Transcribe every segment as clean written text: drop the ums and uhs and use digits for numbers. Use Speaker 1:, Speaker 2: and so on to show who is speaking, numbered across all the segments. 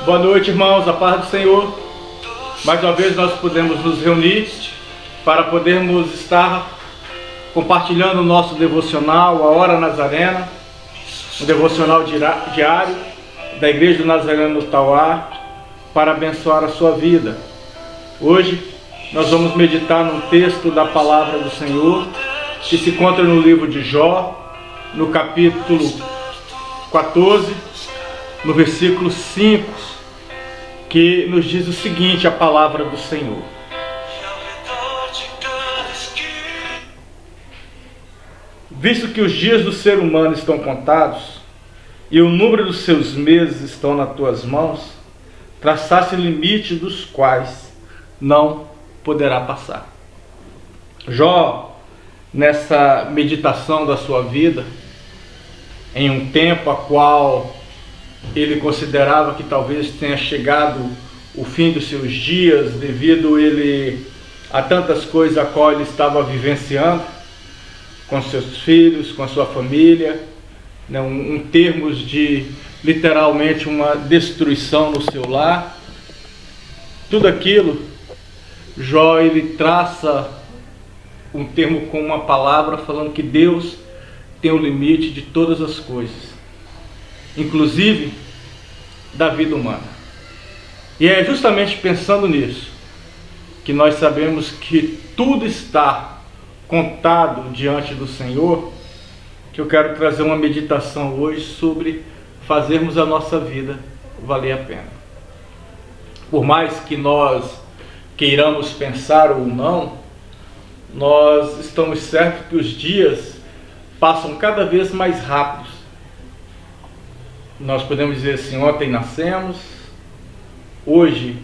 Speaker 1: Boa noite, irmãos, a paz do Senhor. Mais uma vez nós podemos nos reunir para podermos estar compartilhando o nosso devocional, a Hora Nazarena, um devocional diário da Igreja do Nazareno no Tauá, para abençoar a sua vida. Hoje nós vamos meditar num texto da Palavra do Senhor, que se encontra no livro de Jó, no capítulo 14, no versículo 5, que nos diz o seguinte, a Palavra do Senhor. Visto que os dias do ser humano estão contados, e o número dos seus meses estão nas tuas mãos, traçaste limite dos quais não poderá passar. Jó, nessa meditação da sua vida, em um tempo a qual ele considerava que talvez tenha chegado o fim dos seus dias, devido ele a tantas coisas a qual ele estava vivenciando, com seus filhos, com a sua família, em termos de literalmente uma destruição no seu lar. Tudo aquilo, Jó ele traça um termo com uma palavra falando que Deus tem o limite de todas as coisas, inclusive da vida humana. E é justamente pensando nisso que nós sabemos que tudo está contado diante do Senhor, que eu quero trazer uma meditação hoje sobre fazermos a nossa vida valer a pena. Por mais que nós queiramos pensar ou não, nós estamos certos que os dias passam cada vez mais rápidos. Nós podemos dizer assim, ontem nascemos, hoje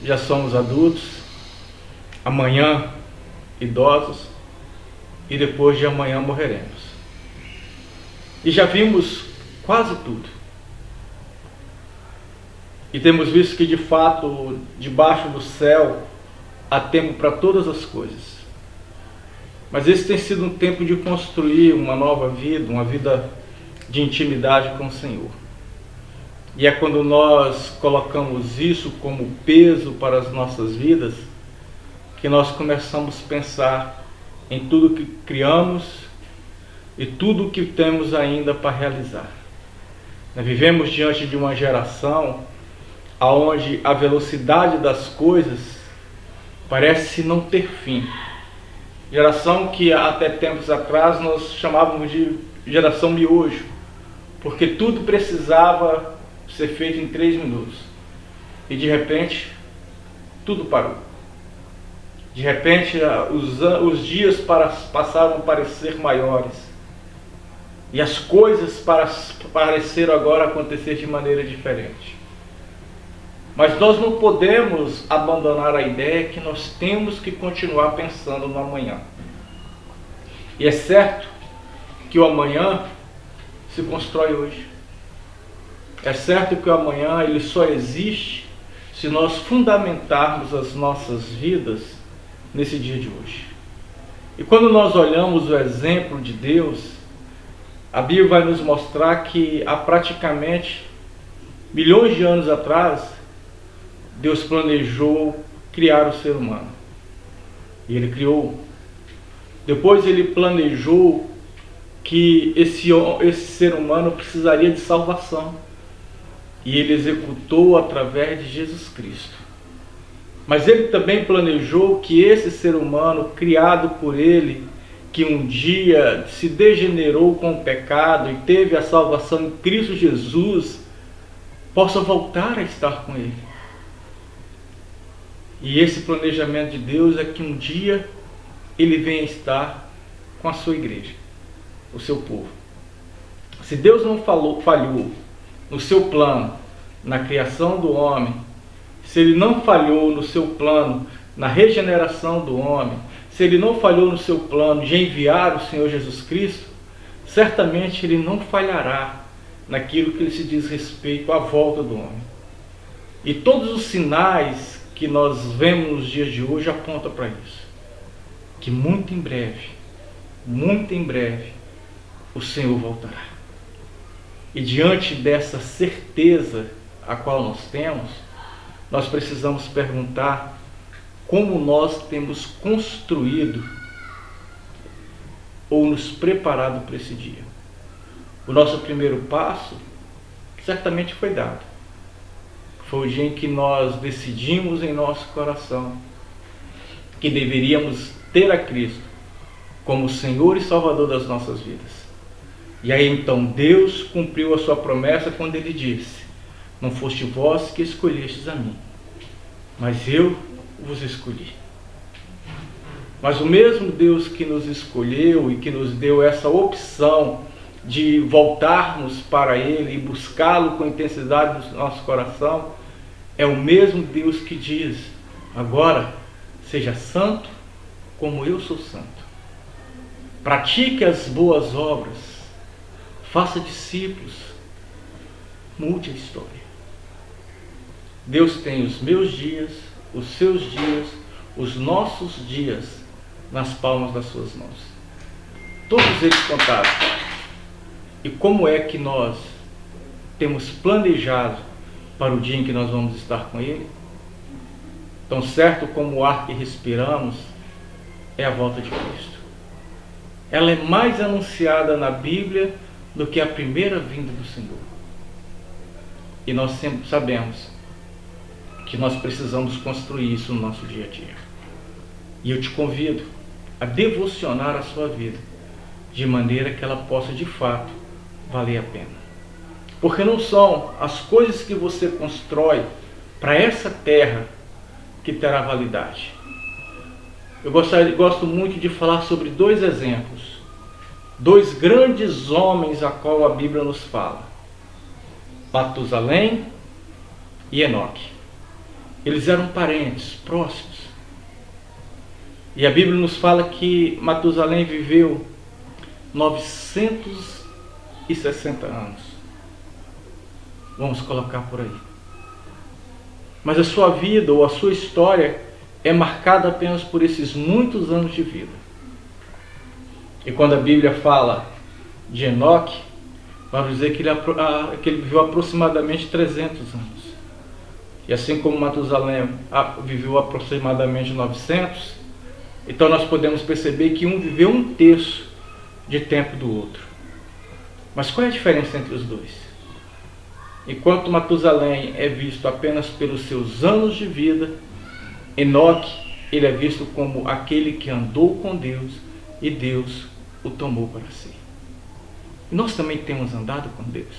Speaker 1: já somos adultos, amanhã idosos e depois de amanhã morreremos. E já vimos quase tudo. E temos visto que de fato, debaixo do céu, há tempo para todas as coisas. Mas esse tem sido um tempo de construir uma nova vida, uma vida de intimidade com o Senhor. E é quando nós colocamos isso como peso para as nossas vidas, que nós começamos a pensar em tudo que criamos e tudo que temos ainda para realizar. Nós vivemos diante de uma geração onde a velocidade das coisas parece não ter fim. Geração que até tempos atrás nós chamávamos de geração miojo, porque tudo precisava ser feito em 3 minutos. E de repente, tudo parou. De repente, os dias passaram a parecer maiores. E as coisas pareceram agora acontecer de maneira diferente. Mas nós não podemos abandonar a ideia que nós temos que continuar pensando no amanhã. E é certo que o amanhã se constrói hoje. É certo que o amanhã ele só existe se nós fundamentarmos as nossas vidas nesse dia de hoje. E quando nós olhamos o exemplo de Deus, a Bíblia vai nos mostrar que há praticamente milhões de anos atrás, Deus planejou criar o ser humano. E Ele criou. Depois Ele planejou que esse ser humano precisaria de salvação. E Ele executou através de Jesus Cristo. Mas Ele também planejou que esse ser humano, criado por Ele, que um dia se degenerou com o pecado e teve a salvação em Cristo Jesus, possa voltar a estar com Ele. E esse planejamento de Deus é que um dia Ele venha estar com a sua igreja, o seu povo. Se Deus não falhou no seu plano, na criação do homem, se Ele não falhou no seu plano, na regeneração do homem, se Ele não falhou no seu plano de enviar o Senhor Jesus Cristo, certamente Ele não falhará naquilo que se diz respeito à volta do homem. E todos os sinais que nós vemos nos dias de hoje apontam para isso. Que muito em breve, o Senhor voltará. E diante dessa certeza a qual nós temos, nós precisamos perguntar como nós temos construído ou nos preparado para esse dia. O nosso primeiro passo certamente foi dado. Foi o dia em que nós decidimos em nosso coração que deveríamos ter a Cristo como Senhor e Salvador das nossas vidas. E aí então Deus cumpriu a sua promessa quando Ele disse: não foste vós que escolhestes a mim, mas eu vos escolhi. Mas o mesmo Deus que nos escolheu e que nos deu essa opção de voltarmos para Ele e buscá-lo com intensidade no nosso coração, é o mesmo Deus que diz: agora seja santo como eu sou santo. Pratique as boas obras, faça discípulos, mude a história. Deus tem os meus dias, os seus dias, os nossos dias nas palmas das suas mãos. Todos eles contados. E como é que nós temos planejado para o dia em que nós vamos estar com Ele? Tão certo como o ar que respiramos é a volta de Cristo. Ela é mais anunciada na Bíblia do que a primeira vinda do Senhor. E nós sempre sabemos que nós precisamos construir isso no nosso dia a dia. E eu te convido a devocionar a sua vida de maneira que ela possa de fato valer a pena. Porque não são as coisas que você constrói para essa terra que terá validade. Eu gosto muito de falar sobre dois exemplos, dois grandes homens a qual a Bíblia nos fala: Matusalém e Enoque. Eles eram parentes próximos. E a Bíblia nos fala que Matusalém viveu 960 anos. Vamos colocar por aí. Mas a sua vida ou a sua história é marcada apenas por esses muitos anos de vida. E quando a Bíblia fala de Enoque, vamos dizer que ele viveu aproximadamente 300 anos. E assim como Matusalém viveu aproximadamente 900, então nós podemos perceber que um viveu 1/3 de tempo do outro. Mas qual é a diferença entre os dois? Enquanto Matusalém é visto apenas pelos seus anos de vida, Enoque, ele é visto como aquele que andou com Deus e Deus o tomou para si. E nós também temos andado com Deus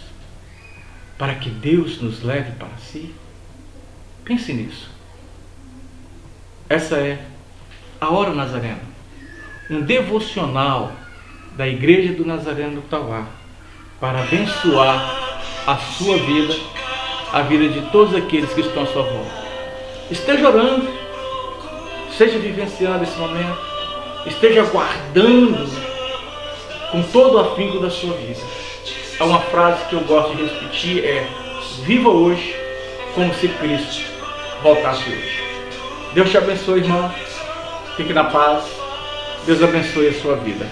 Speaker 1: para que Deus nos leve para si? Pense nisso. Essa é a Hora Nazarena, um devocional da Igreja do Nazareno do Tauá, para abençoar a sua vida, a vida de todos aqueles que estão à sua volta. Esteja orando, esteja vivenciando esse momento, esteja guardando com todo o afinco da sua vida. Há uma frase que eu gosto de repetir, viva hoje como se Cristo voltasse hoje. Deus te abençoe, irmão. Fique na paz. Deus abençoe a sua vida.